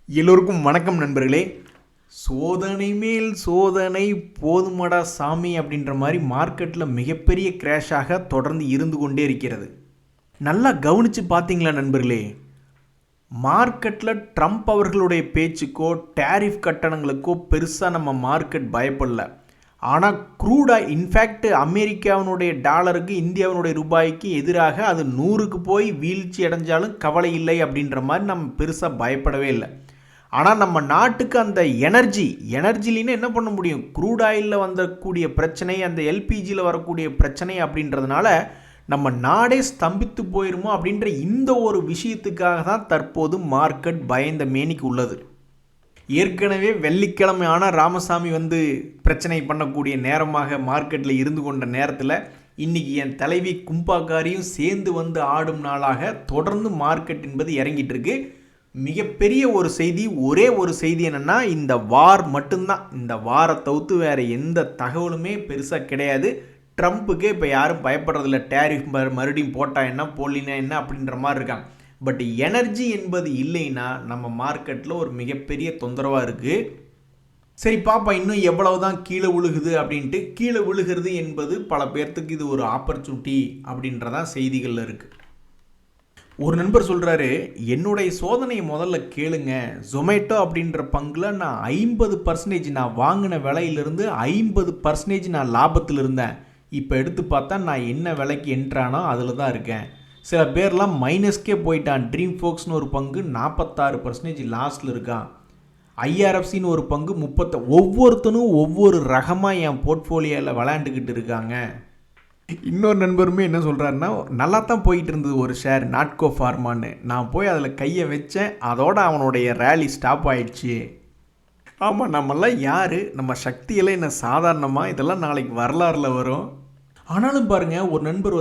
எல்லோருக்கும் வணக்கம் நண்பர்களே. சோதனை மேல் சோதனை போதுமடா சாமி அப்படின்ற மாதிரி மார்க்கெட்டில் மிகப்பெரிய கிராஷாக தொடர்ந்து இருந்து கொண்டே இருக்கிறது. நல்லா கவனித்து பார்த்தீங்களா நண்பர்களே, மார்க்கெட்டில் ட்ரம்ப் அவர்களுடைய பேச்சுக்கோ டேரிஃப் கட்டணங்களுக்கோ பெருசாக நம்ம மார்க்கெட் பயப்படல. ஆனால் க்ரூடாக இன்ஃபேக்ட் அமெரிக்காவினுடைய டாலருக்கு இந்தியாவினுடைய ரூபாய்க்கு எதிராக அது 100க்கு போய் வீழ்ச்சி அடைஞ்சாலும் கவலை இல்லை அப்படின்ற மாதிரி நம்ம பெருசாக பயப்படவே இல்லை. ஆனால் நம்ம நாட்டுக்கு அந்த எனர்ஜிலின்னு என்ன பண்ண முடியும்? க்ரூட் ஆயிலில் வந்தக்கூடிய பிரச்சனை, அந்த எல்பிஜியில் வரக்கூடிய பிரச்சனை அப்படின்றதுனால நம்ம நாடே ஸ்தம்பித்து போயிருமோ அப்படின்ற இந்த ஒரு விஷயத்துக்காக தான் தற்போது மார்க்கெட் பயந்த மேனிக்கு உள்ளது. ஏற்கனவே வெள்ளிக்கிழமை ஆனால் ராமசாமி பிரச்சனை பண்ணக்கூடிய நேரமாக மார்க்கெட்டில் இருந்து கொண்ட நேரத்தில் இன்றைக்கி என் தலைவி கும்பாக்காரியும் சேர்ந்து ஆடும் நாளாக தொடர்ந்து மார்க்கெட் என்பது இறங்கிட்டு இருக்கு. மிகப்பெரிய ஒரு செய்தி, ஒரே ஒரு செய்தி என்னென்னா, இந்த வார் மட்டும்தான். இந்த வாரை தவிர்த்து வேறு எந்த தகவலுமே பெருசாக கிடையாது. ட்ரம்ப்புக்கு இப்போ யாரும் பயப்படுறதில்ல. டேரிஃப் மறுபடியும் போட்டால் என்ன போடலினா என்ன அப்படின்ற மாதிரி இருக்காங்க. பட் எனர்ஜி என்பது இல்லைன்னா நம்ம மார்க்கெட்டில் ஒரு மிகப்பெரிய தொந்தரவாக இருக்குது. சரி பாப்பா, இன்னும் எவ்வளவு தான் கீழே விழுகுது அப்படின்ட்டு. கீழே விழுகிறது என்பது பல பேர்த்துக்கு இது ஒரு ஆப்பர்ச்சுனிட்டி அப்படின்றதான் செய்திகளில் இருக்குது. ஒரு நண்பர் சொல்கிறாரு, என்னுடைய சோதனையை முதல்ல கேளுங்க. ஜொமேட்டோ அப்படின்ற பங்கில் நான் 50% நான் வாங்கின விலையிலிருந்து 50% நான் லாபத்தில் இருந்தேன். இப்போ எடுத்து பார்த்தா நான் என்ன விலைக்கு என்ட்ரானோ அதில் தான் இருக்கேன். சில பேர்லாம் மைனஸ்க்கே போயிட்டான். ட்ரீம் ஃபோக்ஸ்னு ஒரு பங்கு 46% லாஸ்ட்டில் இருக்கான். ஐஆர்எஃப்சின்னு ஒரு பங்கு 30. ஒவ்வொருத்தனும் ஒவ்வொரு ரகமாக என் போர்ட்ஃபோலியோவில் விளையாண்டுக்கிட்டு இருக்காங்க. இன்னொரு நண்பருமே என்ன சொல்கிறாருன்னா, நல்லா தான் போயிட்டு இருந்தது ஒரு ஷேர் நாட்கோ ஃபார்மான்னு. நான் போய் அதில் கையை வச்சேன், அதோட அவனுடைய ரேலி ஸ்டாப் ஆயிடுச்சு. ஆமாம், நம்மெல்லாம் யார்? நம்ம சக்தியெல்லாம் என்ன சாதாரணமாக? இதெல்லாம் நாளைக்கு வரலாறில் வரும். ஆனாலும் பாருங்கள், ஒரு நண்பர்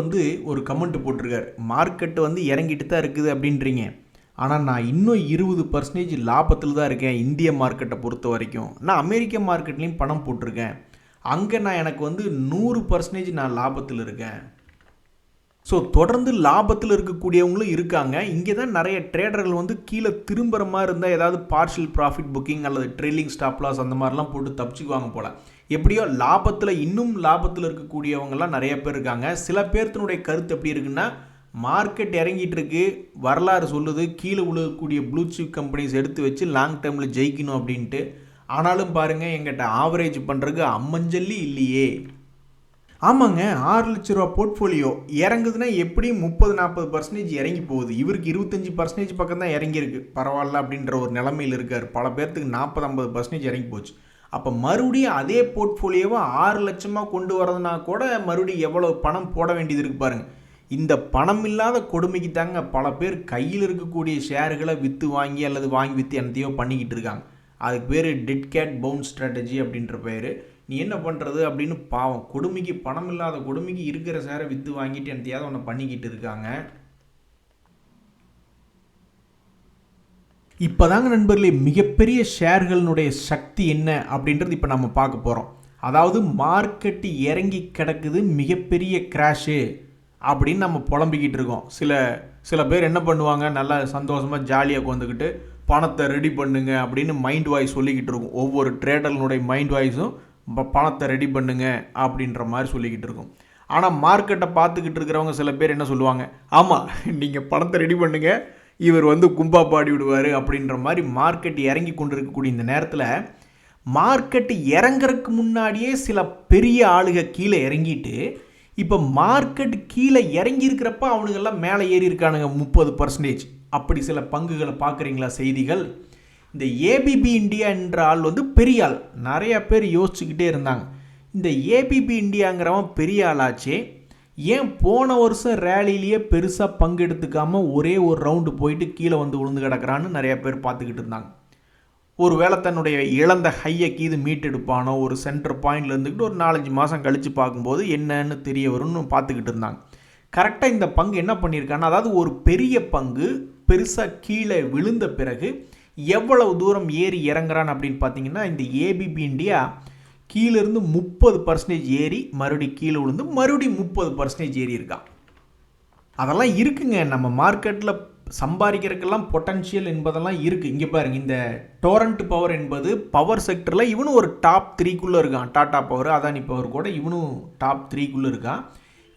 ஒரு கமெண்ட் போட்டிருக்கார், மார்க்கெட்டு இறங்கிட்டு தான் இருக்குது அப்படின்றீங்க, ஆனால் நான் இன்னும் 20% லாபத்தில் தான் இருக்கேன். இந்திய மார்க்கெட்டை பொறுத்த வரைக்கும் நான் அமெரிக்க மார்க்கெட்லேயும் பணம் போட்டிருக்கேன். அங்கே நான் எனக்கு 100% நான் லாபத்தில் இருக்கேன். ஸோ தொடர்ந்து லாபத்தில் இருக்கக்கூடியவங்களும் இருக்காங்க. இங்கே தான் நிறைய ட்ரேடர்கள் கீழே திரும்புகிற மாதிரி இருந்தால் ஏதாவது பார்ஷியல் ப்ராஃபிட் புக்கிங் அல்லது ட்ரெயிலிங் ஸ்டாப் லாஸ் அந்த மாதிரிலாம் போட்டு தப்பிச்சுக்குவாங்க போல். எப்படியோ இன்னும் லாபத்தில் இருக்கக்கூடியவங்கலாம் நிறைய பேர் இருக்காங்க. சில பேர்த்தினுடைய கருத்து எப்படி இருக்குன்னா, மார்க்கெட் இறங்கிட்டு இருக்கு, வரலாறு சொல்லுது கீழே விழுகக்கூடிய ப்ளூ சிப் கம்பெனிஸ் எடுத்து வச்சு லாங் டேர்மில் ஜெயிக்கணும் அப்படின்ட்டு. ஆனாலும் பாருங்கள், எங்கிட்ட ஆவரேஜ் பண்ணுறதுக்கு அம்மஞ்சல்லி இல்லையே. ஆமாங்க, 6 லட்ச ரூபா போர்ட்ஃபோலியோ இறங்குதுன்னா எப்படியும் 30-40% இறங்கி போகுது. இவருக்கு 25% பக்கம் தான் இறங்கியிருக்கு. பரவாயில்ல அப்படின்ற ஒரு நிலைமையில் இருக்கார். பல பேர்த்துக்கு 40-50% இறங்கி போச்சு. அப்போ மறுபடியும் அதே போர்ட்ஃபோலியோவை 6 லட்சமாக கொண்டு வரதுனா கூட மறுபடியும் எவ்வளோ பணம் போட வேண்டியது இருக்குது பாருங்கள். இந்த பணம் இல்லாத கொடுமைக்கு தாங்க பல பேர் கையில் இருக்கக்கூடிய ஷேர்களை விற்று வாங்கி அல்லது வாங்கி விற்று என்னத்தையோ பண்ணிக்கிட்டு இருக்காங்க. அதுக்கு பேர் டெட் கேட் பவுண்ட் ஸ்ட்ராட்டஜி அப்படின்ற பேர். நீ என்ன பண்ணுறது அப்படின்னு பாவம், கொடுமைக்கு பணம் இல்லாத கொடுமைக்கு இருக்கிற ஷேரை விற்று வாங்கிட்டு என்னத்தையாவது ஒன்று பண்ணிக்கிட்டு இருக்காங்க. இப்போ தாங்க நண்பர்களே, மிகப்பெரிய ஷேர்களுடைய சக்தி என்ன அப்படின்றது இப்போ நம்ம பார்க்க போகிறோம். அதாவது மார்க்கெட்டு இறங்கி கிடக்குது, மிகப்பெரிய கிராஷு அப்படின்னு நம்ம புலம்பிக்கிட்டு இருக்கோம். சில பேர் என்ன பண்ணுவாங்க, நல்லா சந்தோஷமாக ஜாலியாக வந்துக்கிட்டு பணத்தை ரெடி பண்ணுங்க அப்படின்னு மைண்ட் வாய்ஸ் சொல்லிக்கிட்டு இருக்கும். ஒவ்வொரு ட்ரேடர்னுடைய மைண்ட் வாய்ஸும் பணத்தை ரெடி பண்ணுங்க அப்படின்ற மாதிரி சொல்லிக்கிட்டு இருக்கும். ஆனால் மார்க்கெட்டை பார்த்துக்கிட்டு இருக்கிறவங்க சில பேர் என்ன சொல்லுவாங்க, ஆமாம் நீங்கள் பணத்தை ரெடி பண்ணுங்க, இவர் கும்பா பாடி விடுவார் அப்படின்ற மாதிரி மார்க்கெட் இறங்கி கொண்டு இருக்கக்கூடிய இந்த நேரத்தில் மார்க்கெட்டு இறங்குறதுக்கு முன்னாடியே சில பெரிய ஆளுக கீழே இறங்கிட்டு, இப்போ மார்க்கெட் கீழே இறங்கி இருக்கிறப்ப அவனுங்கெல்லாம் மேலே ஏறி இருக்கானுங்க 30%. அப்படி சில பங்குகளை பார்க்குறீங்களா செய்திகள்? இந்த ஏபிபி இந்தியா என்ற ஆள் பெரிய ஆள். நிறைய பேர் யோசிச்சுக்கிட்டே இருந்தாங்க, இந்த ஏபிபி இந்தியாங்கிறவன் பெரிய ஆளாச்சே, ஏன் போன வருஷம் ரேலியிலேயே பெருசாக பங்கெடுத்துக்காமல் ஒரே ஒரு ரவுண்டு போயிட்டு கீழே விழுந்து கிடக்கிறான்னு நிறைய பேர் பார்த்துக்கிட்டு இருந்தாங்க. ஒருவேளை தன்னுடைய இழந்த ஹையை கீது மீட்டெடுப்பானோ, ஒரு சென்டர் பாயிண்டில் இருந்துக்கிட்டு ஒரு 4-5 மாதம் கழித்து பார்க்கும்போது என்னன்னு தெரிய வரும்னு பார்த்துக்கிட்டு இருந்தாங்க. கரெக்டாக இந்த பங்கு என்ன பண்ணியிருக்காங்கன்னா, அதாவது ஒரு பெரிய பங்கு பெருசாக கீழே விழுந்த பிறகு எவ்வளவு தூரம் ஏறி இறங்குறான் அப்படின்னு பார்த்தீங்கன்னா, இந்த ஏபிபி இந்தியா கீழேருந்து 30% ஏறி மறுபடியும் கீழே விழுந்து மறுபடியும் 30% ஏறி இருக்கான். அதெல்லாம் இருக்குங்க. நம்ம மார்க்கெட்டில் சம்பாதிக்கிறதுக்கெல்லாம் பொட்டன்ஷியல் என்பதெல்லாம் இருக்குது. இங்கே பாருங்கள், இந்த டொரண்ட் பவர் என்பது பவர் செக்டரில் இவனும் ஒரு டாப் 3க்குள்ளே இருக்கான். டாடா பவர், அதானி பவர் கூட இவனும் டாப் 3க்குள்ளே இருக்கான்.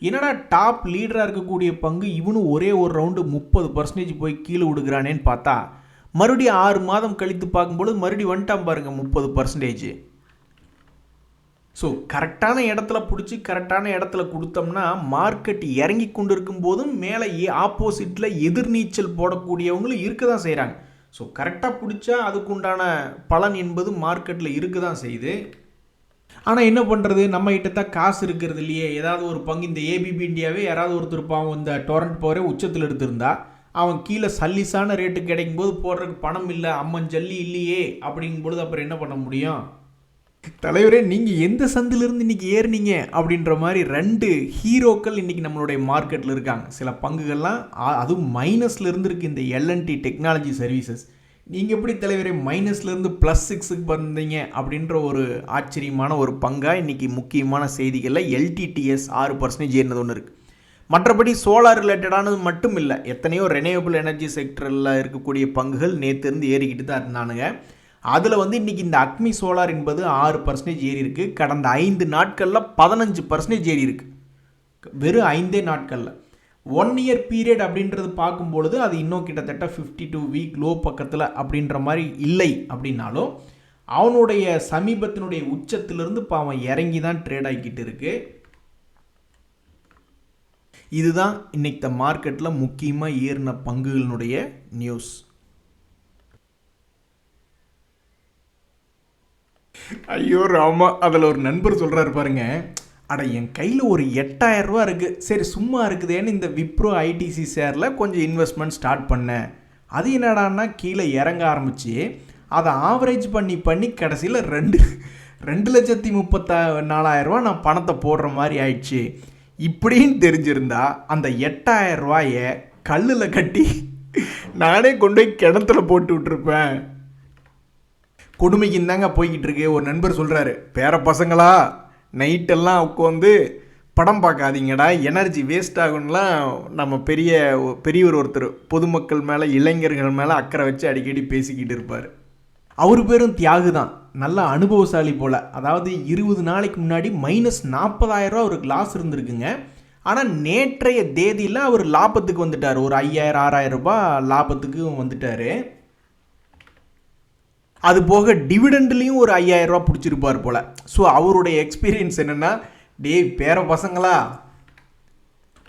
என்னடா டாப் லீடராக இருக்கக்கூடிய பங்கு இவனும் ஒரே ஒரு ரவுண்டு 30% போய் கீழே விடுகிறானேன்னு பார்த்தா மறுபடியும் 6 மாதம் கழித்து பார்க்கும்போது மறுபடியும் வந்துட்டான் பாருங்கள் 30%. ஸோ கரெக்டான இடத்துல பிடிச்சி கரெக்டான இடத்துல கொடுத்தோம்னா மார்க்கெட் இறங்கி கொண்டு இருக்கும் போதும் மேலே ஆப்போசிட்டில் எதிர்நீச்சல் போடக்கூடியவங்களும் இருக்க தான் செய்கிறாங்க. ஸோ கரெக்டாக பிடிச்சா அதுக்குண்டான பலன் என்பது மார்க்கெட்டில் இருக்க தான் செய்யுது. ஆனால் என்ன பண்ணுறது, நம்ம கிட்ட தான் காசு இருக்கிறது இல்லையே. ஏதாவது ஒரு பங்கு இந்த ஏபிபி இந்தியாவே யாராவது ஒருத்தர் பாவம் இந்த டொரண்ட் பவரே உச்சத்தில் எடுத்திருந்தா அவன் கீழே சல்லிஸான ரேட்டு கிடைக்கும் போது போடுறதுக்கு பணம் இல்லை, அம்மன் ஜல்லி இல்லையே அப்படிங்கும் பொழுது அப்புறம் என்ன பண்ண முடியும்? தலைவரே, நீங்கள் எந்த சந்திலிருந்து இன்றைக்கி ஏறினீங்க அப்படின்ற மாதிரி 2 ஹீரோக்கள் இன்றைக்கி நம்மளுடைய மார்க்கெட்டில் இருக்காங்க. சில பங்குகள்லாம் அதுவும் மைனஸில் இருந்துருக்கு. இந்த எல்என்டி டெக்னாலஜி சர்வீசஸ், நீங்கள் எப்படி தலைவரே மைனஸ்லேருந்து +6க்கு வந்தீங்க அப்படின்ற ஒரு ஆச்சரியமான ஒரு பங்காக இன்றைக்கி முக்கியமான செய்திகளில் எல்டிடிஎஸ் 6% ஏறினது ஒன்று இருக்குது. மற்றபடி சோலார் ரிலேட்டடானது மட்டும் இல்லை, எத்தனையோ ரெனியூவபிள் எனர்ஜி செக்டரில் இருக்கக்கூடிய பங்குகள் நேற்றுலேருந்து ஏறிக்கிட்டு தான் இருந்தானுங்க. அதில் வந்து இன்றைக்கி இந்த அக்மி சோலார் என்பது 6% ஏறி இருக்குது. கடந்த 5 நாட்களில் 15% ஏறி இருக்குது. வெறும் 5 நாட்களில் 1 இயர் பீரியட் அப்படின்றது பார்க்கும்பொழுது அது இன்னும் கிட்டத்தட்ட 52 வீக் லோ பக்கத்தில் அப்படின்ற மாதிரி இல்லை. அப்படின்னாலும் அவனுடைய சமீபத்தினுடைய உச்சத்திலிருந்து இப்போ அவன் இறங்கி தான் ட்ரேட் ஆகிக்கிட்டு இருக்கு. இதுதான் இன்னைக்கு மார்க்கெட்டில் முக்கியமாக ஏறின பங்குகளினுடைய நியூஸ். ஐயோ ராமா, அதில் ஒரு நண்பர் சொல்கிறாரு பாருங்க, அட என் கையில் ஒரு 8000 ரூபா இருக்குது, சரி சும்மா இருக்குதேன்னு இந்த விப்ரோ ஐடிசி ஷேரில் கொஞ்சம் இன்வெஸ்ட்மெண்ட் ஸ்டார்ட் பண்ணேன். அது என்னடான்னா கீழே இறங்க ஆரம்பித்து அதை ஆவரேஜ் பண்ணி கடைசியில் 2,34,000 ரூபா நான் பணத்தை போடுற மாதிரி ஆயிடுச்சு. இப்படின்னு தெரிஞ்சிருந்தா அந்த 8000 ரூபாயை கல்லில் கட்டி நானே கொண்டு போய் கிணத்துல போட்டு விட்டுருப்பேன். கொடுமைக்கு இருந்தாங்க போய்கிட்டு இருக்கு. ஒரு நண்பர் சொல்கிறாரு, பேர பசங்களா நைட்டெல்லாம் உட்காந்து படம் பார்க்காதீங்கடா, எனர்ஜி வேஸ்ட் ஆகும்லாம் நம்ம பெரியவர் ஒருத்தர் பொதுமக்கள் மேலே இளைஞர்கள் மேலே அக்கறை வச்சு அடிக்கடி பேசிக்கிட்டு இருப்பார். அவர் பேரும் தியாகு தான், நல்ல அனுபவசாலி போல். அதாவது 20 நாளைக்கு முன்னாடி -40,000 ரூபா அவருக்கு லாஸ் இருந்திருக்குங்க. ஆனால் நேற்றைய தேதியில் அவர் லாபத்துக்கு வந்துட்டார். ஒரு 5,000-6,000 ரூபாய் லாபத்துக்கு வந்துட்டார். அது போக டிவிடெண்ட்லேயும் ஒரு 5,000 ரூபா பிடிச்சிருப்பார் போல். ஸோ அவருடைய எக்ஸ்பீரியன்ஸ் என்னென்னா, பேர பசங்களா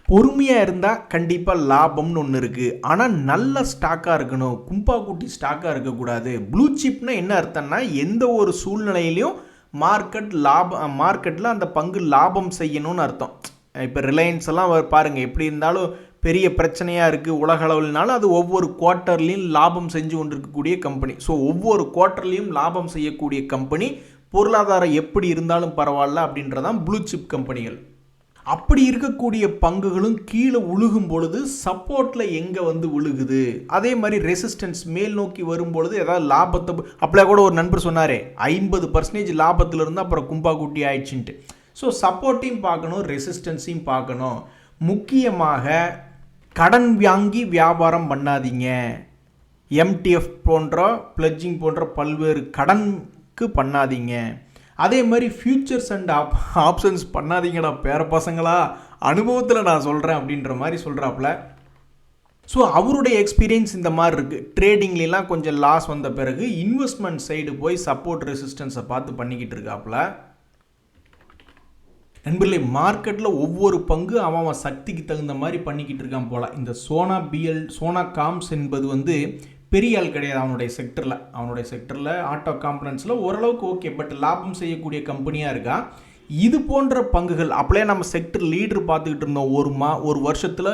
பொறுமையாக இருந்தால் கண்டிப்பாக லாபம்னு ஒன்று இருக்குது. ஆனால் நல்ல ஸ்டாக்காக இருக்கணும், கும்பா குட்டி ஸ்டாக்காக இருக்கக்கூடாது. ப்ளூ சிப்னா என்ன அர்த்தம்னா, எந்த ஒரு சூழ்நிலையிலையும் மார்க்கெட்டில் அந்த பங்கு லாபம் செய்யணும்னு அர்த்தம். இப்போ ரிலையன்ஸ் எல்லாம் பாருங்கள், எப்படி இருந்தாலும் பெரிய பிரச்சனையாக இருக்குது உலக அளவில்னாலும் அது ஒவ்வொரு குவார்ட்டர்லேயும் லாபம் செஞ்சு கொண்டு இருக்கக்கூடிய கம்பெனி. ஸோ ஒவ்வொரு குவார்ட்டர்லேயும் லாபம் செய்யக்கூடிய கம்பெனி, பொருளாதாரம் எப்படி இருந்தாலும் பரவாயில்ல அப்படின்றதான் ப்ளூ சிப் கம்பெனிகள். அப்படி இருக்கக்கூடிய பங்குகளும் கீழே விழுகும் பொழுது சப்போர்ட்டில் எங்கே வந்து விழுகுது, அதே மாதிரி ரெசிஸ்டன்ஸ் மேல் நோக்கி வரும்பொழுது ஏதாவது லாபத்தை, அப்படியே கூட ஒரு நண்பர் சொன்னாரே 50% லாபத்தில் இருந்தால் அப்புறம் கும்பா குட்டி ஆயிடுச்சுன்ட்டு. ஸோ சப்போர்ட்டையும் பார்க்கணும், ரெசிஸ்டன்ஸையும் பார்க்கணும். முக்கியமாக கடன் வாங்கி வியாபாரம் பண்ணாதீங்க. எம்டிஎஃப் போன்ற பிளட்ஜிங் போன்ற பல்வேறு கடனுக்கு பண்ணாதீங்க. அதே மாதிரி ஃபியூச்சர்ஸ் அண்ட் ஆப்ஷன்ஸ் பண்ணாதீங்கடா பேர பசங்களா, அனுபவத்தில் நான் சொல்கிறேன் அப்படின்ற மாதிரி சொல்கிறாப்புல. ஸோ அவருடைய எக்ஸ்பீரியன்ஸ் இந்த மாதிரி இருக்குது. ட்ரேடிங்லாம் கொஞ்சம் லாஸ் வந்த பிறகு இன்வெஸ்ட்மெண்ட் சைடு போய் சப்போர்ட் ரெசிஸ்டன்ஸை பார்த்து பண்ணிக்கிட்டு இருக்காப்புல. நண்பர்களே, மார்க்கெட்டில் ஒவ்வொரு பங்கு அவன் சக்திக்கு தகுந்த மாதிரி பண்ணிக்கிட்டு இருக்கான் போல். இந்த சோனா காம்ஸ் என்பது வந்து பெரிய ஆள் கிடையாது அவனுடைய செக்டரில் ஆட்டோ காம்பனன்ட்ஸில் ஓரளவுக்கு ஓகே, பட் லாபம் செய்யக்கூடிய கம்பெனியாக இருக்கா. இது போன்ற பங்குகள் அப்படியே நம்ம செக்டர் லீடர் பார்த்துக்கிட்டு இருந்தோம். ஒரு வருஷத்தில்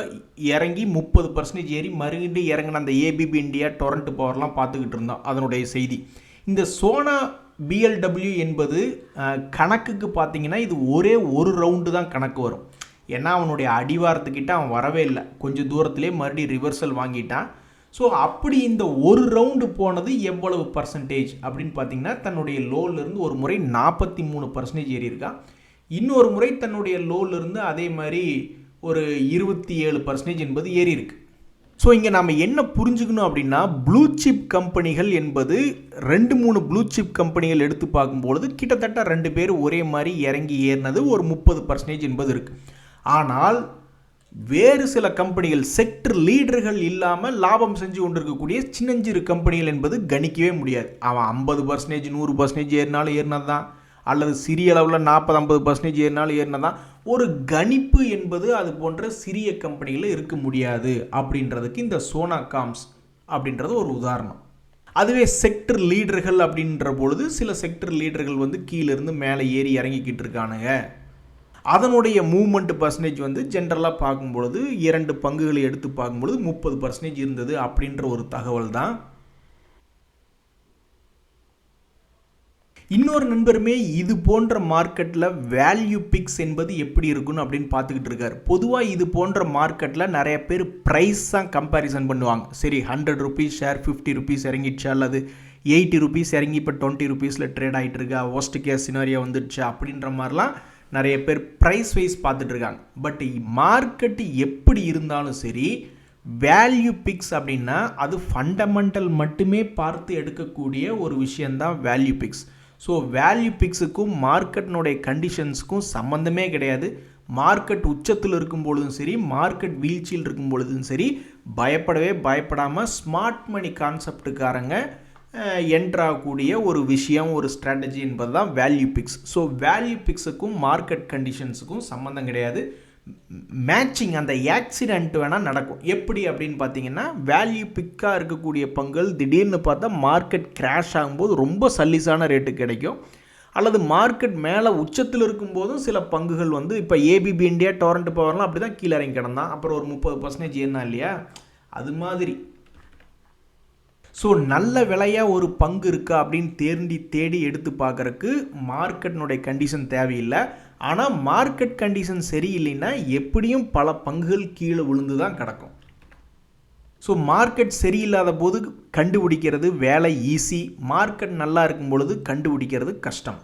இறங்கி 30% ஏறி மறுபடியும் இறங்கின அந்த ஏபிபி இந்தியா டொரண்ட் பவர்லாம் பார்த்துக்கிட்டு இருந்தோம். அதனுடைய செய்தி இந்த சோனா பிஎல்டபிள்யூ என்பது கணக்குக்கு பார்த்தீங்கன்னா இது ஒரே ஒரு ரவுண்டு தான் கணக்கு வரும். ஏன்னா அவனுடைய அடிவாரத்துக்கிட்ட அவன் வரவே இல்லை, கொஞ்சம் தூரத்திலே மறுபடியும் ரிவர்சல் வாங்கிட்டான். ஸோ அப்படி இந்த ஒரு ரவுண்டு போனது எவ்வளவு பர்சன்டேஜ் அப்படின்னு பார்த்தீங்கன்னா, தன்னுடைய லோவிலிருந்து ஒரு முறை 43% ஏறி இருக்கான். இன்னொரு முறை தன்னுடைய லோவிலிருந்து அதே மாதிரி ஒரு 27% என்பது ஏறி இருக்கு. ஸோ இங்கே நாம் என்ன புரிஞ்சுக்கணும் அப்படின்னா, ப்ளூ சிப் கம்பெனிகள் என்பது 2-3 ப்ளூ சிப் கம்பெனிகள் எடுத்து பார்க்கும்பொழுது கிட்டத்தட்ட 2 பேர் ஒரே மாதிரி இறங்கி ஏறினது ஒரு 30% என்பது இருக்குது. ஆனால் வேறு சில கம்பெனிகள் செக்டர் லீடர்கள் இல்லாமல் லாபம் செஞ்சு கொண்டிருக்கக்கூடிய சின்னஞ்சிறு கம்பெனிகள் என்பது கணிக்கவே முடியாது. அவன் 50%, 100% ஏறினாலும் ஏறினது தான், அல்லது சிறிய அளவில் 40-50% ஏறினாலும் ஏறினதான். ஒரு கணிப்பு என்பது அது போன்ற சிறிய கம்பெனிகளில் இருக்க முடியாது அப்படின்றதுக்கு இந்த சோனா காம்ஸ் அப்படின்றது ஒரு உதாரணம். அதுவே செக்டர் லீடர்கள் அப்படின்ற பொழுது சில செக்டர் லீடர்கள் வந்து கீழிருந்து மேலே ஏறி இறங்கிக்கிட்டு இருக்கானுங்க. அதனுடைய மூவ்மெண்ட் பர்சன்டேஜ் வந்து ஜென்ரலாக பார்க்கும்பொழுது 2 பங்குகளை எடுத்து பார்க்கும்பொழுது 30% இருந்தது அப்படின்ற ஒரு தகவல் தான். இன்னொரு நண்பருமே இது போன்ற மார்க்கெட்டில் வேல்யூ பிக்ஸ் என்பது எப்படி இருக்குன்னு அப்படின்னு பார்த்துக்கிட்டு இருக்காரு. பொதுவாக இது போன்ற மார்க்கெட்டில் நிறைய பேர் ப்ரைஸ் தான் கம்பேரிசன் பண்ணுவாங்க. சரி, 100 ரூபீஸ் ஷேர் 50 ரூபீஸ் இறங்கிடுச்சா, அல்லது 80 ரூபீஸ் இறங்கி இப்போ 20 ரூபீஸில் ட்ரேட் ஆகிட்டு இருக்கா, ஒஸ்ட் கேஸ் சினாரியா வந்துடுச்சு அப்படின்ற மாதிரிலாம் நிறைய பேர் ப்ரைஸ் வைஸ் பார்த்துட்டு இருக்காங்க. பட் மார்க்கெட்டு எப்படி இருந்தாலும் சரி, வேல்யூ பிக்ஸ் அப்படின்னா அது ஃபண்டமெண்டல் மட்டுமே பார்த்து எடுக்கக்கூடிய ஒரு விஷயந்தான் வேல்யூ பிக்ஸ். ஸோ வேல்யூ பிக்ஸுக்கும் மார்க்கெட்டினுடைய கண்டிஷன்ஸுக்கும் சம்மந்தமே கிடையாது. மார்க்கெட் உச்சத்தில் இருக்கும் பொழுதும் சரி, மார்க்கெட் வீழ்ச்சியில் இருக்கும் பொழுதும் சரி, பயப்படாமல் ஸ்மார்ட் மணி கான்செப்டுக்காரங்க என்ட்ராகக்கூடிய ஒரு விஷயம், ஒரு ஸ்ட்ராட்டஜி என்பது தான் வேல்யூ பிக்ஸ். ஸோ வேல்யூ பிக்ஸுக்கும் மார்க்கெட் கண்டிஷன்ஸுக்கும் சம்மந்தம் கிடையாது. மேட்சிங், அந்த ஆக்சிடென்ட் வேணால் நடக்கும். எப்படி அப்படின்னு பார்த்தீங்கன்னா, வேல்யூ பிக்காக இருக்கக்கூடிய பங்குகள் திடீர்னு பார்த்தா மார்க்கெட் கிராஷ் ஆகும்போது ரொம்ப சல்லிஸான ரேட்டு கிடைக்கும். அல்லது மார்க்கெட் மேலே உச்சத்தில் இருக்கும்போதும் சில பங்குகள் வந்து இப்போ ஏபிபி இந்தியா, டொரண்ட் பவர்லாம் அப்படி தான் கீழே இறங்கி கிடந்தான். அப்புறம் ஒரு 30% ஏறினா இல்லையா, அது மாதிரி. ஸோ நல்ல விலையாக ஒரு பங்கு இருக்கா அப்படின்னு தேடி எடுத்து பார்க்குறக்கு மார்க்கெட்டினுடைய கண்டிஷன் தேவையில்லை. ஆனால் மார்க்கெட் கண்டிஷன் சரியில்லைன்னா எப்படியும் பல பங்குகள் கீழே விழுந்து தான் கிடக்கும். ஸோ மார்க்கெட் சரியில்லாத போது கண்டுபிடிக்கிறது வேலை ஈஸி, மார்க்கெட் நல்லா இருக்கும் பொழுது கண்டுபிடிக்கிறது கஷ்டம்.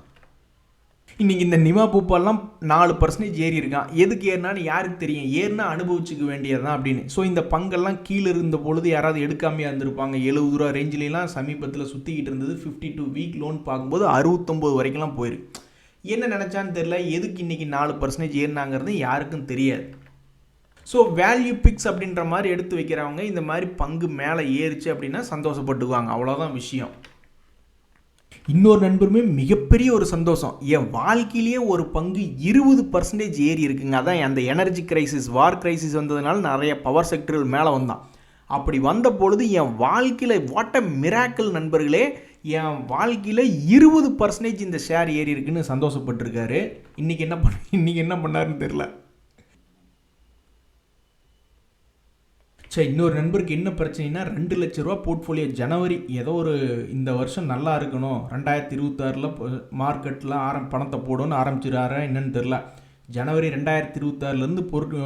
இன்றைக்கி இந்த நிமா பூப்பால்லாம் 4% ஏறி இருக்கான். எதுக்கு ஏறினான்னு யாருக்கு தெரியும்? ஏறினா அனுபவிச்சுக்க வேண்டியது தான் அப்படின்னு. ஸோ இந்த பங்கெல்லாம் கீழே இருந்த பொழுது யாராவது எடுக்காமையாக இருந்திருப்பாங்க. 70 ரூபா ரேஞ்சிலாம் சமீபத்தில் சுற்றிக்கிட்டு இருந்தது. 52 வீக் லோன் பார்க்கும்போது 69 வரைக்கும்லாம் போயிருக்கு. என்ன நினச்சான்னு தெரியல. எதுக்கு இன்றைக்கி 4% ஏறினாங்கிறது யாருக்கும் தெரியாது. ஸோ வேல்யூ பிக்ஸ் அப்படின்ற மாதிரி எடுத்து வைக்கிறவங்க இந்த மாதிரி பங்கு மேலே ஏறிச்சு அப்படின்னா சந்தோஷப்பட்டுக்குவாங்க, அவ்வளோதான் விஷயம். இன்னொரு நண்பருமே மிகப்பெரிய ஒரு சந்தோஷம், என் வாழ்க்கையிலேயே ஒரு பங்கு 20% ஏறி இருக்குங்க. அதான் அந்த எனர்ஜி கிரைசிஸ், வார் கிரைசிஸ் வந்ததுனால நிறைய பவர் செக்டர்கள் மேலே வந்தான். அப்படி வந்த பொழுது என் வாழ்க்கையில் வாட் அ மிராக்கிள் நண்பர்களே, என் வாழ்க்கையில் 20% இந்த ஷேர் ஏறி இருக்குன்னு சந்தோஷப்பட்டிருக்காரு. இன்றைக்கி என்ன பண்ணாருன்னு தெரில. சரி, இன்னொரு நண்பருக்கு என்ன பிரச்சனைனா, 2 லட்ச ரூபா போர்ட்ஃபோலியோ ஜனவரி ஏதோ ஒரு இந்த வருஷம் நல்லா இருக்கணும், 2026 மார்க்கெட்டில் பணத்தை போடணும்னு ஆரம்பிச்சிருக்காரா என்னன்னு தெரில. ஜனவரி 2026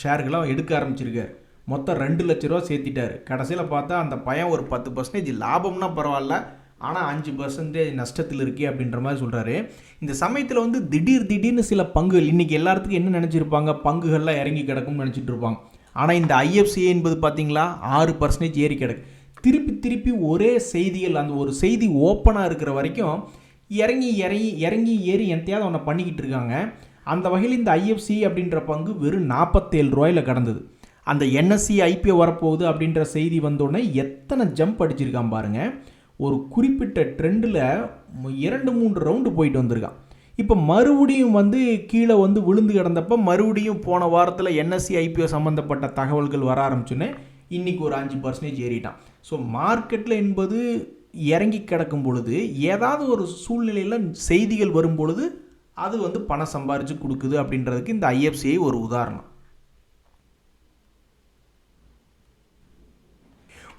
ஷேர்களை எடுக்க ஆரம்பிச்சிருக்காரு. மொத்தம் 2 லட்ச ரூபா சேர்த்திட்டார். கடைசியில் பார்த்தா அந்த பையன் ஒரு 10% லாபம்னா பரவாயில்ல, ஆனால் 5% நஷ்டத்தில் இருக்கே அப்படின்ற மாதிரி சொல்கிறாரு. இந்த சமயத்தில் வந்து திடீர்னு சில பங்குகள், இன்றைக்கி எல்லாத்துக்கும் என்ன நினச்சிருப்பாங்க, பங்குகள்லாம் இறங்கி கிடக்கும்னு நினச்சிட்டு இருப்பாங்க. ஆனால் இந்த ஐஎஃப்சிஏ என்பது பார்த்தீங்களா 6% ஏறி கிடக்கு. திருப்பி ஒரே செய்திகள், அந்த ஒரு செய்தி ஓப்பனாக இருக்கிற வரைக்கும் இறங்கி ஏறி எந்தையாவது ஒன்று பண்ணிக்கிட்டு இருக்காங்க. அந்த வகையில் இந்த ஐஎஃப்சி அப்படின்ற பங்கு வெறும் 47 ரூபாயில் கடந்தது. அந்த என்எஸ்சி ஐபிஓ வரப்போகுது அப்படின்ற செய்தி வந்தோடனே எத்தனை ஜம்ப் அடிச்சிருக்கான் பாருங்கள். ஒரு குறிப்பிட்ட ட்ரெண்டில் 2-3 ரவுண்டு போயிட்டு வந்திருக்கான். இப்போ மறுபடியும் வந்து கீழே வந்து விழுந்து கிடந்தப்போ மறுபடியும் போன வாரத்தில் என்எஸ்சி ஐபிஓ சம்மந்தப்பட்ட தகவல்கள் வர ஆரம்பிச்சுன்னு இன்றைக்கி ஒரு 5% ஏறிட்டான். ஸோ மார்க்கெட்டில் என்பது இறங்கி கிடக்கும் பொழுது ஏதாவது ஒரு சூழ்நிலையில் செய்திகள் வரும் பொழுது அது வந்து பணம் சம்பாரித்து கொடுக்குது அப்படின்றதுக்கு இந்த ஐஎஃப்சிஐ ஒரு உதாரணம்.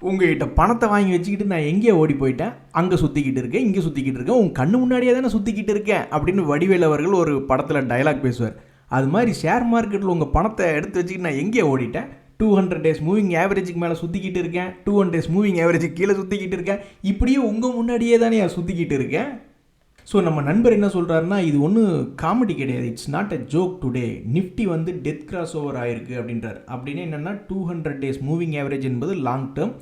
உங்கள்கிட்ட பணத்தை வாங்கி வச்சுக்கிட்டு நான் எங்கேயோ ஓடி போயிட்டேன், அங்கே சுற்றிக்கிட்டு இருக்கேன், இங்கே சுற்றிக்கிட்டு இருக்கேன், உங்கள் கண்ணு முன்னாடியே தானே சுற்றிக்கிட்டு இருக்கேன் அப்படின்னு வடிவேல் அவர்கள் ஒரு படத்தில் டைலாக் பேசுவார். அது மாதிரி ஷேர் மார்க்கெட்டில் உங்கள் பணத்தை எடுத்து வச்சுக்கிட்டு நான் எங்கேயோ ஓடிட்டேன், 200 டேஸ் மூவிங் ஆவரேஜுக்கு மேலே சுற்றிக்கிட்டு இருக்கேன், 200 டேஸ் மூவிங் ஆவரேஜுக்கு கீழே சுற்றிக்கிட்டு இருக்கேன், இப்படியே உங்கள் முன்னாடியே தானே சுற்றிக்கிட்டு இருக்கேன். ஸோ நம்ம நண்பர் என்ன சொல்கிறாருன்னா, இது ஒன்றும் காமெடி கிடையாது, it's not a joke today, Nifty வந்து டெத் கிராஸ் ஓவர் ஆயிருக்கு அப்படின்றார். அப்படின்னு என்னென்னா 200 டேஸ் மூவிங் ஆவரேஜ் என்பது லாங் டேர்ம்,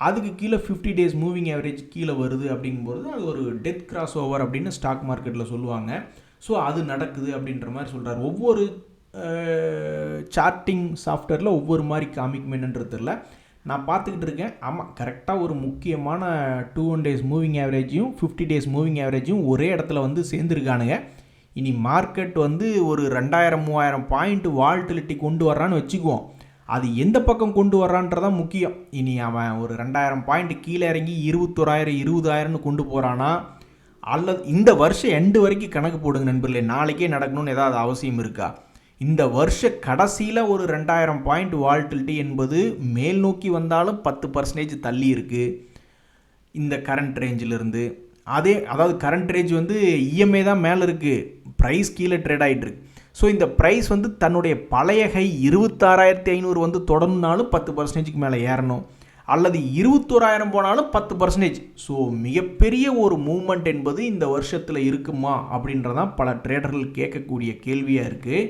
அதுக்கு கீழே 50 டேஸ் மூவிங் ஆவரேஜ் கீழே வருது அப்படிங்கும்போது அது ஒரு டெத் கிராஸ் ஓவர் அப்படின்னு ஸ்டாக் மார்க்கெட்டில் சொல்லுவாங்க. ஸோ அது நடக்குது அப்படின்ற மாதிரி சொல்கிறார். ஒவ்வொரு சார்ட்டிங் சாஃப்ட்வேரில் ஒவ்வொரு மாதிரி காமிக்குமேன்றது இல்லை, நான் பார்த்துக்கிட்டு இருக்கேன். ஆமாம், கரெக்டாக ஒரு முக்கியமான 200 டேஸ் மூவிங் ஆவரேஜையும் 50 டேஸ் மூவிங் ஆவரேஜையும் ஒரே இடத்துல வந்து சேர்ந்துருக்கானுங்க. இனி மார்க்கெட் வந்து ஒரு 2000-3000 பாயிண்ட் வால்டிலிட்டி கொண்டு வர்றான்னு வச்சுக்குவோம். அது எந்த பக்கம் கொண்டு வர்றான்றதான் முக்கியம். இனி அவன் ஒரு 2000 பாயிண்ட் கீழே இறங்கி 21,000 20,000ன்னு கொண்டு போகிறானா, அல்லது இந்த வருஷம் எண்டு வரைக்கும் கணக்கு போடுங்க நண்பர்களே, நாளைக்கே நடக்கணும்னு ஏதாவது அவசியம் இருக்கா? இந்த வருஷ கடைசியில் ஒரு 2000 பாயிண்ட் வால்டிலிட்டி என்பது மேல் நோக்கி வந்தாலும் 10% தள்ளி இருக்குது இந்த கரண்ட் ரேஞ்சிலிருந்து. அதாவது கரண்ட் ரேஞ்ச் வந்து இஎம்ஐ தான் மேலே இருக்குது, ப்ரைஸ் கீழே ட்ரேட் ஆகிட்டுருக்கு. ஸோ இந்த ப்ரைஸ் வந்து தன்னுடைய பழைய ஹை 26,500 வந்து தொடர்ந்தாலும் 10%க்கு மேலே ஏறணும், அல்லது 21,000 போனாலும் 10%. ஸோ மிகப்பெரிய ஒரு மூவ்மெண்ட் என்பது இந்த வருஷத்தில் இருக்குமா அப்படின்றதான் பல ட்ரேடர்கள் கேட்கக்கூடிய கேள்வியாக இருக்குது.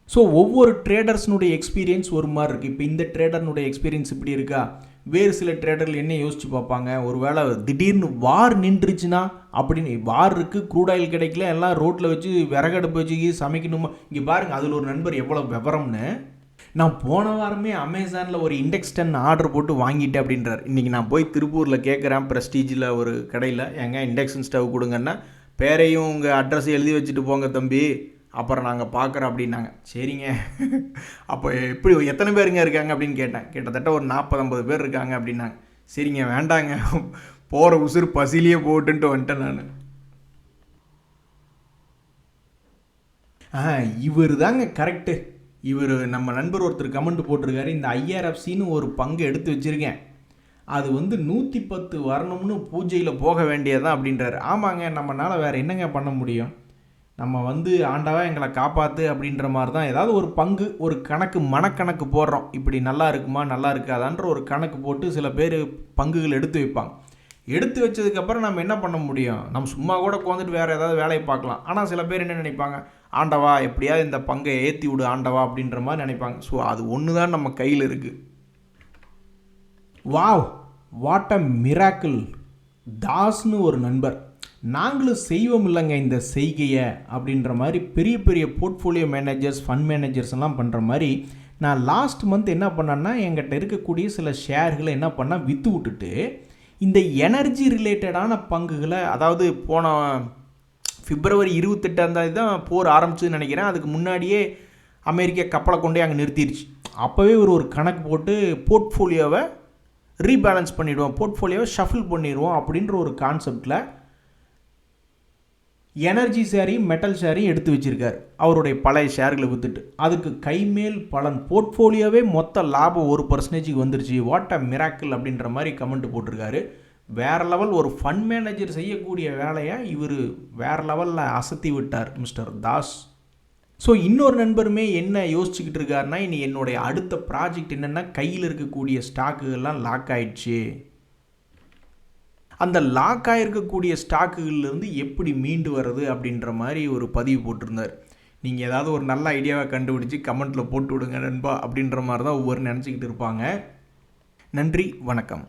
ஸோ ஒவ்வொரு ட்ரேடர்ஸ்னுடைய எக்ஸ்பீரியன்ஸ் ஒரு மாதிரி இருக்குது. இப்போ இந்த ட்ரேடர்னுடைய எக்ஸ்பீரியன்ஸ் இப்படி இருக்கா, வேறு சில ட்ரேடர்கள் என்ன யோசிச்சு பார்ப்பாங்க, ஒரு வேளை திடீர்னு வார் நின்றுச்சுன்னா அப்படின்னு. வார் இருக்குது, க்ரூட் ஆயில் கிடைக்கல, எல்லாம் ரோட்டில் வச்சு விறகடுப்பு வச்சு சமைக்கணுமா. இங்கே பாருங்கள், அதில் ஒரு நண்பர் எவ்வளோ விவரம்னு. நான் போன வாரமே அமேசானில் ஒரு இண்டெக்ஸ் 10 ஆர்டர் போட்டு வாங்கிட்டேன் அப்படின்றார். இன்றைக்கி நான் போய் திருப்பூரில் கேட்குறேன், ப்ரெஸ்டீஜில் ஒரு கடையில், எங்க இண்டக்ஷன் ஸ்டவ் கொடுங்கன்னா, பேரையும் உங்கள் அட்ரஸ் எழுதி வச்சுட்டு போங்க தம்பி, அப்புறம் நாங்கள் பார்க்குறோம் அப்படின்னாங்க. சரிங்க, அப்போ எப்படி எத்தனை பேருங்க இருக்காங்க அப்படின்னு கேட்டேன். கிட்டத்தட்ட ஒரு 40-50 பேர் இருக்காங்க அப்படின்னாங்க. சரிங்க வேண்டாங்க, போகிற உசுறு பசிலேயே போட்டுன்ட்டு வந்துட்டேன் நான். இவர் தாங்க கரெக்டு. இவர் நம்ம நண்பர் ஒருத்தர் கமெண்ட் போட்டிருக்காரு, இந்த ஐஆர்எஃப்சின்னு ஒரு பங்கு எடுத்து வச்சுருக்கேன், அது வந்து 110 வரணும்னு பூஜையில் போக வேண்டியதான் அப்படின்றாரு. ஆமாங்க, நம்மளால் வேறு என்னங்க பண்ண முடியும், நம்ம வந்து ஆண்டவா எங்களை காப்பாற்று அப்படின்ற மாதிரி தான் ஏதாவது ஒரு பங்கு, ஒரு கணக்கு, மனக்கணக்கு போடுறோம். இப்படி நல்லா இருக்குமா நல்லா இருக்காதான்ற ஒரு கணக்கு போட்டு சில பேர் பங்குகள் எடுத்து வைப்பாங்க. எடுத்து வச்சதுக்கப்புறம் நம்ம என்ன பண்ண முடியும், நம்ம சும்மா கூட உட்காந்துட்டு வேறு ஏதாவது வேலையை பார்க்கலாம். ஆனால் சில பேர் என்ன நினைப்பாங்க, ஆண்டவா எப்படியாவது இந்த பங்கை ஏற்றி விடு ஆண்டவா அப்படின்ற மாதிரி நினைப்பாங்க. ஸோ அது ஒன்று தான் நம்ம கையில் இருக்குது. Wow, what a miracle. தாஸ்னு ஒரு நண்பர், நாங்களும் செய்வோம் இல்லைங்க இந்த செய்கையை அப்படின்ற மாதிரி பெரிய பெரிய போர்ட்ஃபோலியோ மேனேஜர்ஸ், ஃபண்ட் மேனேஜர்ஸ் எல்லாம் பண்ணுற மாதிரி. நான் லாஸ்ட் மந்த் என்ன பண்ணேன்னா, என்கிட்ட இருக்கக்கூடிய சில ஷேர்களை என்ன பண்ணால் விற்று விட்டுட்டு இந்த எனர்ஜி ரிலேட்டடான பங்குகளை, அதாவது போன பிப்ரவரி 28 தான் போர் ஆரம்பிச்சதுன்னு நினைக்கிறேன், அதுக்கு முன்னாடியே அமெரிக்கா கப்பலை கொண்டே அங்கே நிறுத்திடுச்சு. அப்போவே ஒரு கணக்கு போட்டு போர்ட்ஃபோலியோவை ரீபேலன்ஸ் பண்ணிவிடுவோம், போர்ட்ஃபோலியோவை ஷஃபில் பண்ணிடுவோம் அப்படின்ற ஒரு கான்செப்டில் எனர்ஜி ஷேரையும் மெட்டல் ஷேரையும் எடுத்து வச்சுருக்கார். அவருடைய பழைய ஷேர்களை விற்றுட்டு அதுக்கு கைமேல் பலன், போர்ட்ஃபோலியோவே மொத்த லாபம் 1% வந்துருச்சு. வாட் அ மிராக்கிள் அப்படின்ற மாதிரி கமெண்ட் போட்டிருக்காரு. வேறு லெவல், ஒரு ஃபண்ட் மேனேஜர் செய்யக்கூடிய வேலையை இவர் வேறு லெவலில் அசத்தி விட்டார் மிஸ்டர் தாஸ். ஸோ இன்னொரு நண்பருமே என்ன யோசிச்சுக்கிட்டு இருக்காருன்னா, இனி என்னுடைய அடுத்த ப்ராஜெக்ட் என்னென்னா, கையில் இருக்கக்கூடிய ஸ்டாக்குகள்லாம் லாக் ஆகிடுச்சு, அந்த லாக் ஆகிருக்கக்கூடிய ஸ்டாக்குகள்லேருந்து எப்படி மீண்டு வர்றது அப்படின்ற மாதிரி ஒரு பதிவு போட்டிருந்தார். நீங்கள் ஏதாவது ஒரு நல்ல ஐடியாவை கண்டுபிடிச்சி கமெண்ட்டில் போட்டு விடுங்க நண்பா அப்படின்ற மாதிரி தான் ஒவ்வொரு நினச்சிக்கிட்டு இருப்பாங்க. நன்றி, வணக்கம்.